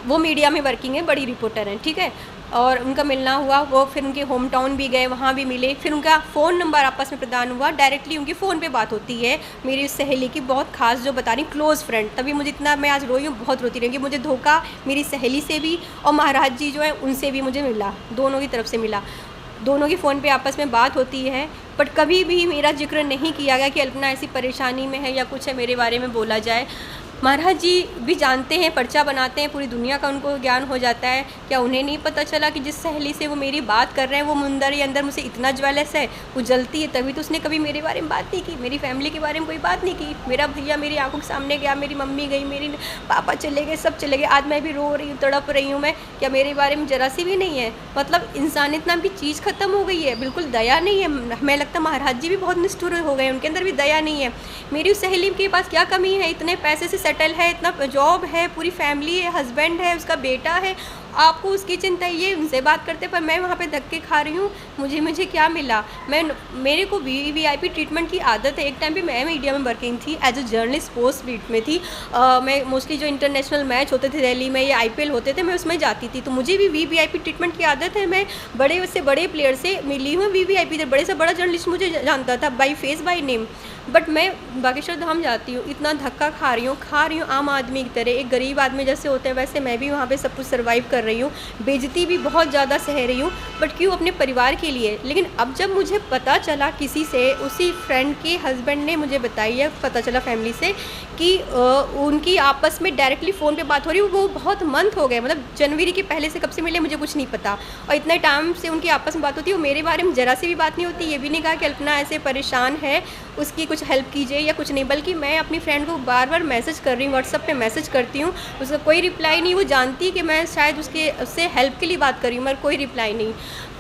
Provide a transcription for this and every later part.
वो मीडिया में वर्किंग है, बड़ी रिपोर्टर हैं, ठीक है। और उनका मिलना हुआ, वो फिर उनके होम टाउन भी गए, वहाँ भी मिले, फिर उनका फ़ोन नंबर आपस में प्रदान हुआ, डायरेक्टली उनकी फ़ोन पे बात होती है मेरी उस सहेली की, बहुत खास जो बता रही क्लोज़ फ्रेंड। तभी मुझे इतना, मैं आज रोई हूँ, बहुत रोती रही कि मुझे धोखा मेरी सहेली से भी और महाराज जी जो है उनसे भी मुझे मिला, दोनों की तरफ से मिला। दोनों की फ़ोन पे आपस में बात होती है, बट कभी भी मेरा जिक्र नहीं किया गया कि अल्पना ऐसी परेशानी में है या कुछ है, मेरे बारे में बोला जाए। महाराज जी भी जानते हैं, पर्चा बनाते हैं, पूरी दुनिया का उनको ज्ञान हो जाता है। क्या उन्हें नहीं पता चला कि जिस सहेली से वो मेरी बात कर रहे हैं वो अंदर ही अंदर मुझसे इतना ज्वेलस है, वो जलती है, तभी तो उसने कभी मेरे बारे में बात नहीं की, मेरी फैमिली के बारे में कोई बात नहीं की। मेरा भैया मेरी आंखों के सामने गया, मेरी मम्मी गई, मेरी पापा चले गए, सब चले गए, आज मैं भी रो रही हूँ, तड़प रही हूँ मैं। क्या मेरे बारे में जरा सी भी नहीं है? मतलब इंसानियत नाम की चीज़ ख़त्म हो गई है, बिल्कुल दया नहीं है। हमें लगता है महाराज जी भी बहुत निष्ठुर हो गए, उनके अंदर भी दया नहीं है। मेरी उस सहेली के पास क्या कमी है? इतने पैसे से सेटल है, इतना जॉब है, पूरी फैमिली है, हस्बैंड है, उसका बेटा है, आपको उसकी चिंता, ये उनसे बात करते, पर मैं वहाँ पे धक्के खा रही हूँ। मुझे क्या मिला? मेरे को वीआईपी ट्रीटमेंट की आदत है। एक टाइम पे मैं मीडिया में वर्किंग थी, as a journalist post beat में थी। मैं मोस्टली जो इंटरनेशनल मैच होते थे दिल्ली में या आईपीएल होते थे, मैं उसमें जाती थी, तो मुझे भी वीवीआईपी ट्रीटमेंट की आदत है। मैं बड़े से बड़े प्लेयर से मिली हूँ, वीवीआईपी से बड़े जर्नलिस्ट मुझे जानता था by face by name. But मैं बागेश्वर धाम जाती हूँ, इतना धक्का खा रही हूँ आम आदमी की तरह, एक गरीब आदमी जैसे होते हैं वैसे मैं भी वहाँ पे सब कुछ सर्वाइव कर रही हूँ, बेइज्जती भी बहुत ज़्यादा सह रही हूँ, बट क्यों? अपने परिवार के लिए। लेकिन अब जब मुझे पता चला किसी से, उसी फ्रेंड के हस्बैंड ने मुझे बताई है, पता चला फैमिली से कि उनकी आपस में डायरेक्टली फ़ोन पे बात हो रही है, वो बहुत मंथ हो गए, मतलब जनवरी के पहले से कब से मिले मुझे कुछ नहीं पता, और इतने टाइम से उनकी आपस में बात होती है, मेरे बारे में ज़रा सी भी बात नहीं होती। ये भी नहीं कहा कि अल्पना ऐसे परेशान है, उसकी कुछ हेल्प कीजिए या कुछ नहीं, बल्कि मैं अपनी फ्रेंड को बार बार मैसेज कर रही हूँ, व्हाट्सअप पे मैसेज करती हूँ, उसका कोई रिप्लाई नहीं। वो जानती है कि मैं शायद उससे हेल्प के लिए बात कर रही हूँ, मगर कोई रिप्लाई नहीं।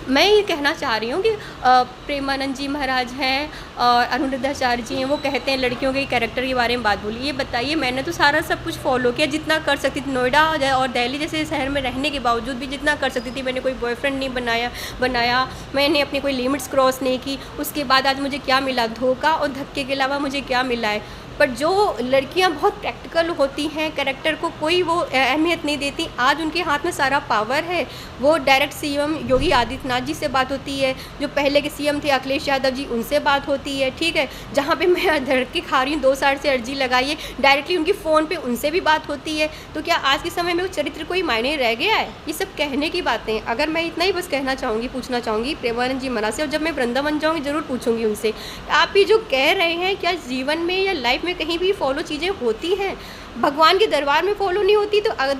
मैं ये कहना चाह रही हूँ कि प्रेमानंद जी महाराज हैं और अनुरुद्धाचार्य जी हैं, वो कहते हैं लड़कियों के कैरेक्टर के बारे में बात बोली। ये बताइए, मैंने तो सारा सब कुछ फॉलो किया जितना कर सकती थी। नोएडा और दिल्ली जैसे शहर में रहने के बावजूद भी जितना कर सकती थी, मैंने कोई बॉयफ्रेंड नहीं बनाया, मैंने अपनी कोई लिमिट्स क्रॉस नहीं की। उसके बाद आज मुझे क्या मिला? धोखा और धक्के के अलावा मुझे क्या मिला है? पर जो लड़कियां बहुत प्रैक्टिकल होती हैं, कैरेक्टर को कोई वो अहमियत नहीं देती, आज उनके हाथ में सारा पावर है। वो डायरेक्ट सीएम योगी आदित्यनाथ जी से बात होती है, जो पहले के सीएम थे अखिलेश यादव जी, उनसे बात होती है, ठीक है। जहाँ पे मैं धड़के खा रही हूँ, 2 साल से अर्जी लगाई है, डायरेक्टली उनकी फ़ोन पे उनसे भी बात होती है। तो क्या आज के समय में वो चरित्र कोई मायने रह गया है? ये सब कहने की बातें। अगर मैं इतना ही बस कहना चाहूँगी, पूछना चाहूँगी प्रेमानंद जी महाराज से, और जब मैं वृंदावन जाऊँगी ज़रूर पूछूँगी उनसे, आप ये जो कह रहे हैं क्या जीवन में या लाइफ में कहीं भी फॉलो चीज़ें होती हैं? भगवान के दरबार में फॉलो नहीं होती तो अदर